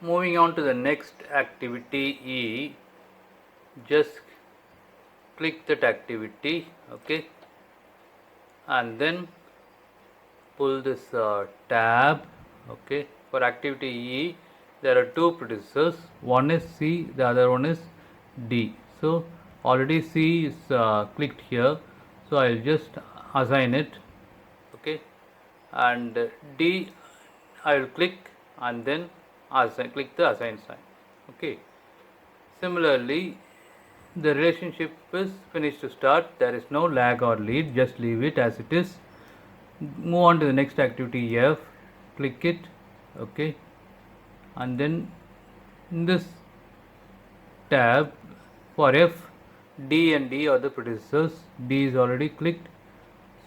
Moving on to the next activity E, just click that activity, okay, and then pull this tab, okay. For activity E, there are two predecessors, one is C, the other one is D. So already C is clicked here, so I'll just assign it, okay, and D I will click and then click the assign sign, okay. Similarly, the relationship is finished to start, there is no lag or lead, just leave it as it is. Move on to the next activity F, click it, okay, and then in this tab for F, D and D are the predecessors. D is already clicked,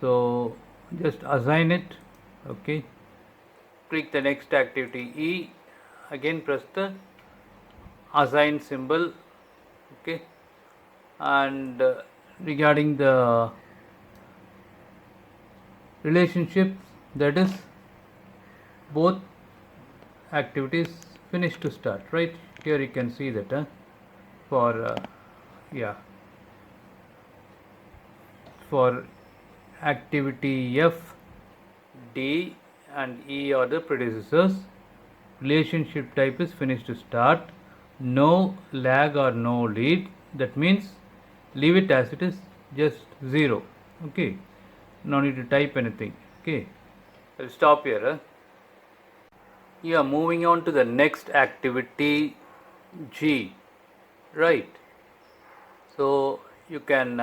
so just assign it, okay. Click the next activity E, again press the assign symbol, okay, and regarding the relationship, that is both activities finished to start, right? Here you can see that for for activity F, D and E are the predecessors. Relationship type is finished to start, no lag or no lead, that means leave it as it is, just 0, okay, no need to type anything, okay. I'll stop here. Yeah, moving on to the next activity G, right? So you can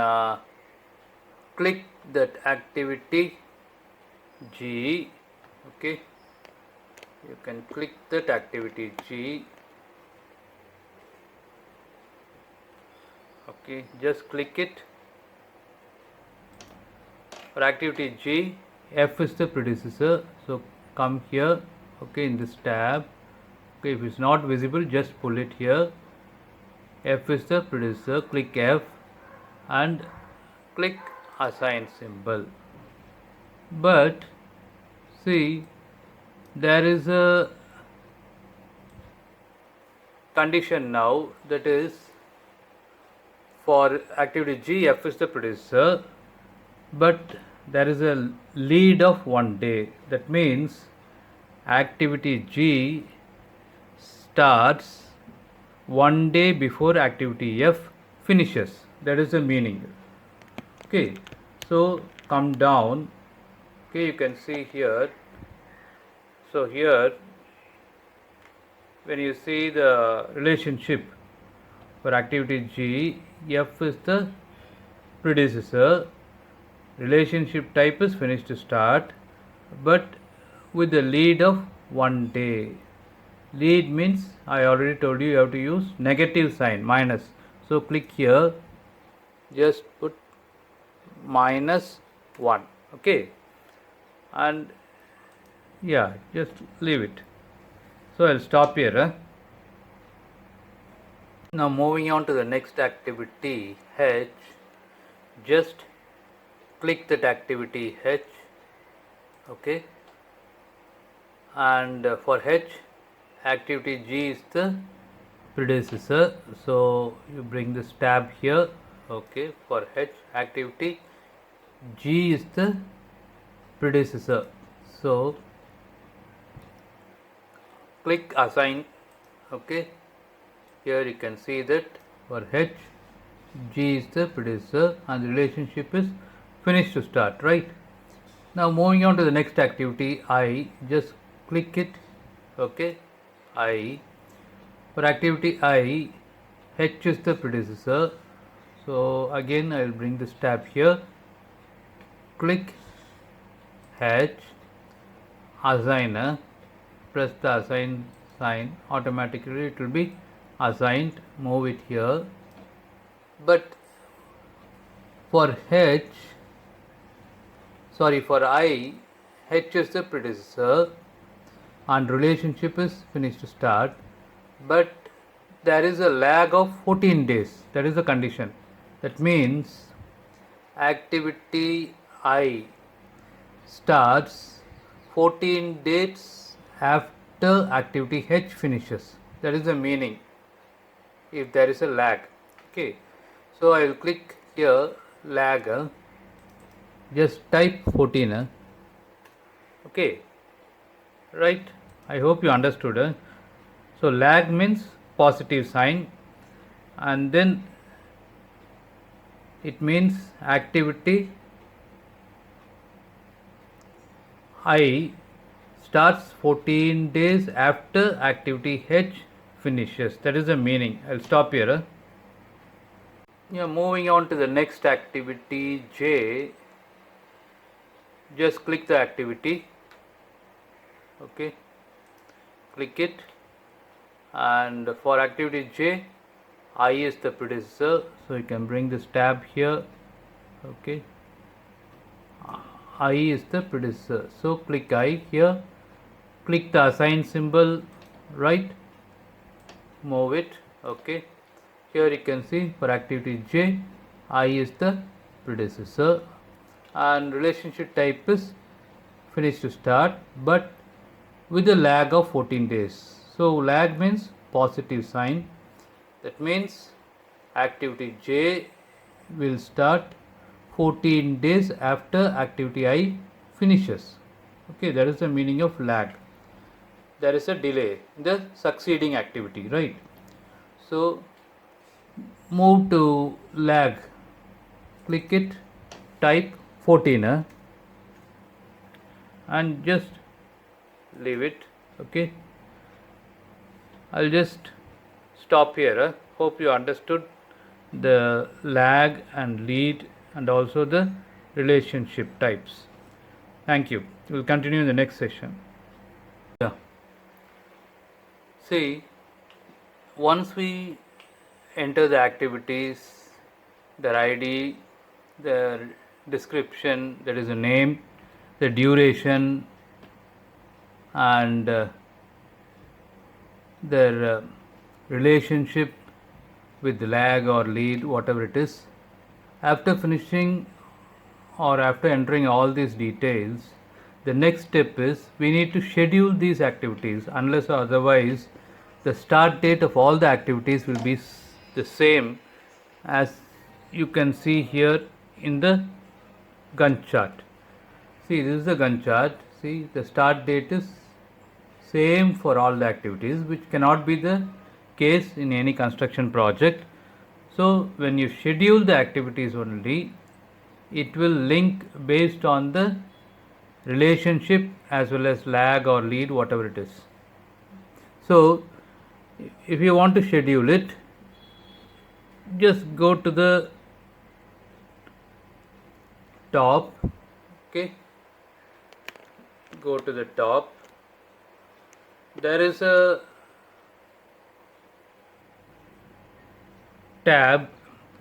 click that activity G, okay. You can click that activity G, okay, just click it. For activity G, F is the predecessor, so come here, okay, in this tab, okay. If it's not visible, just pull it here. F is the predecessor, click F and click assign symbol. But see, there is a condition now, that is for activity G, F is the predecessor, but there is a lead of 1 day. That means activity G starts 1 day before activity F finishes. That is the meaning, okay. So come down, okay, you can see here. So here, when you see the relationship for activity G, F is the predecessor, relationship type is finished to start, but with the lead of 1 day. Lead means, I already told you have to use negative sign, minus. So click here, just put -1, okay, and yeah, just leave it. So I'll stop here. Now moving on to the next activity H, just click that activity H, okay, and for H, activity G is the predecessor, so you bring this tab here, okay. For H, activity G is the predecessor, so click assign, okay. Here you can see that for H, G is the predecessor and the relationship is finished to start, right? Now moving on to the next activity I, just click it, okay. I, for activity I, H is the predecessor, so again I will bring this tab here, click H, assign, press the assign sign, automatically it will be assigned, move it here. But for H, sorry, for I, H is the predecessor and relationship is finished to start, but there is a lag of 14 days, that is the condition. That means activity I starts 14 days after activity H finishes. That is the meaning if there is a lag. Okay, so I will click here lag, just type 14, okay, right. I hope you understood. So lag means positive sign, and then it means activity I starts 14 days after activity H finishes. That is the meaning. I'll stop here. Yeah, moving on to the next activity J. Just click the activity. Okay, click it, and for activity J, I is the predecessor, so you can bring this tab here. Okay, I is the predecessor, so click I here, click the assign symbol, right, move it. Okay, here you can see for activity J, I is the predecessor, and relationship type is finish to start, but with a lag of 14 days. So lag means positive sign. That means activity J will start 14 days after activity I finishes. Okay, that is the meaning of lag. There is a delay in the succeeding activity, right? So move to lag, click it, type 14, and just leave it. Okay, I'll just stop here. Hope you understood the lag and lead and also the relationship types. Thank you. We'll continue in the next session. Yeah. See, once we enter the activities, their ID, their description, that is a name, the duration, and their relationship with lag or lead, whatever it is. After finishing or after entering all these details, the next step is we need to schedule these activities. Unless or otherwise, the start date of all the activities will be the same as you can see here in the Gantt chart. See, this is the Gantt chart. See, the start date is same for all the activities, which cannot be the case in any construction project. So when you schedule the activities only, it will link based on the relationship as well as lag or lead, whatever it is. So if you want to schedule it, just go to the top. Okay, go to the top. There is a tab,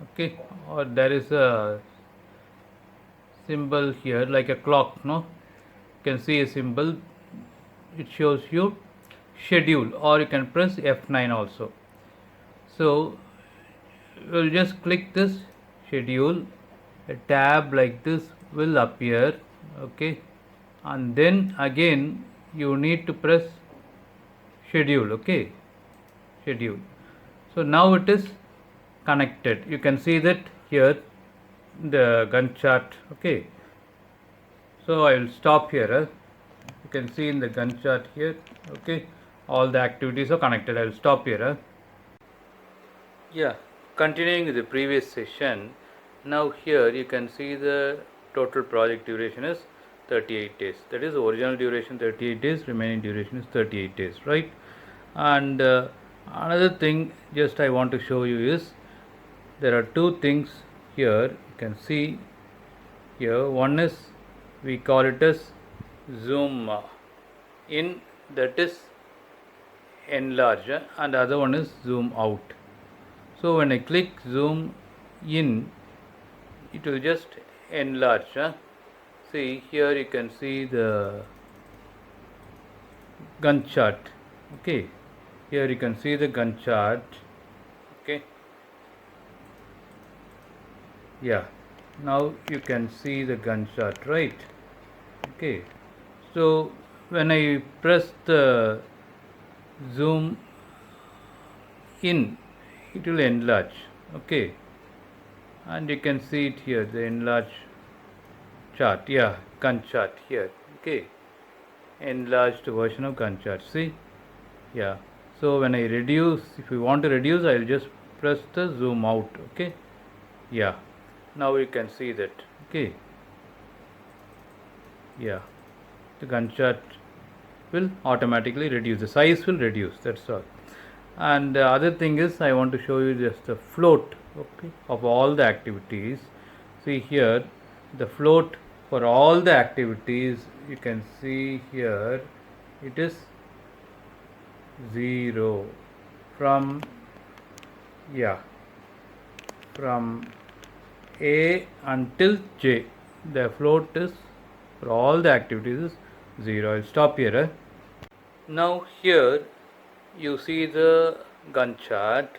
okay, or there is a symbol here like a clock, no? You can see a symbol, it shows you schedule, or you can press F9 also. So we'll just click this schedule, a tab like this will appear. Okay, and then again you need to press schedule. Okay, schedule. So now it is connected. You can see that here the Gantt chart. Okay, so I will stop here. You can see in the Gantt chart here. Okay, all the activities are connected. I will stop here. Yeah, continuing with the previous session, now here you can see the total project duration is 38 days. That is original duration 38 days, remaining duration is 38 days, right? And another thing just I want to show you is there are two things here. You can see here, one is we call it as zoom in, that is enlarge, and the other one is zoom out. So when I click zoom in, it will just enlarge. See here you can see the Gantt chart. Okay, here you can see the Gantt chart. Okay, yeah, now you can see the Gantt chart, right? Okay, so when I press the zoom in, it will enlarge. Okay, and you can see it here, the enlarge chart. Yeah, Gantt chart here. Okay, enlarged version of Gantt chart. See, yeah. So when I reduce, if you want to reduce, I will just press the zoom out. Okay, yeah. Now you can see that. Okay, yeah. The Gantt chart will automatically reduce. The size will reduce. That's all. And the other thing is, I want to show you just the float, okay, of all the activities. See here, the float for all the activities, you can see here, it is 0 from, yeah, from A until J. The float is for all the activities is 0. I'll stop here. Now here you see the Gantt chart,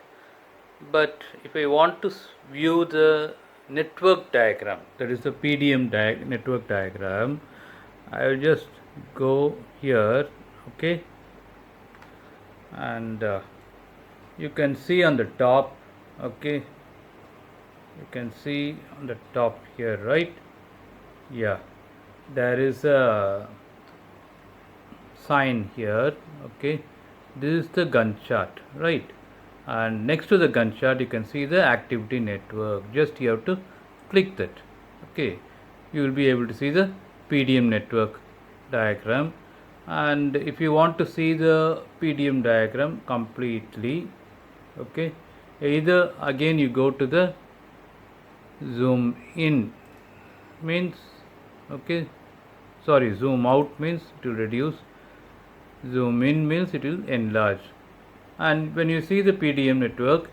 but if I want to view the network diagram, that is the PDM network diagram, I will just go here. Okay, and you can see on the top. Okay, you can see on the top here, right? Yeah, there is a sign here. Okay, this is the Gantt chart, right? And next to the Gantt chart you can see the activity network. Just you have to click that. Okay, you will be able to see the PDM network diagram. And if you want to see the PDM diagram completely, okay, either again you go to the zoom in means, okay, sorry, zoom out means it will reduce, zoom in means it will enlarge. And when you see the PDM network,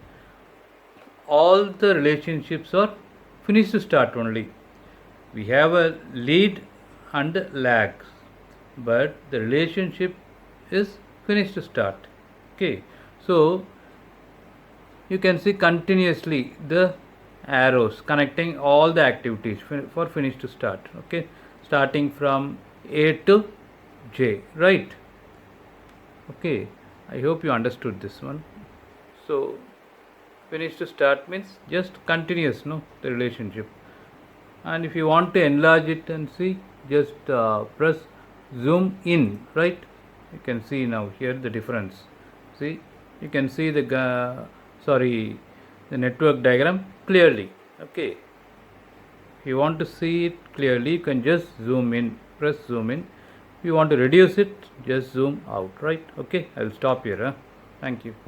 all the relationships are finished to start only. We have a lead and lags, but the relationship is finished to start. Okay, so you can see continuously the arrows connecting all the activities for finish to start. Okay, starting from A to J, right? Okay, I hope you understood this one. So finish to start means just continuous, no, the relationship. And if you want to enlarge it and see, just press zoom in, right? You can see now here the difference. See, you can see the the network diagram clearly. Okay, if you want to see it clearly, you can just zoom in, press zoom in. If you want to reduce it, just zoom out, right? Okay, I'll stop here. Thank you.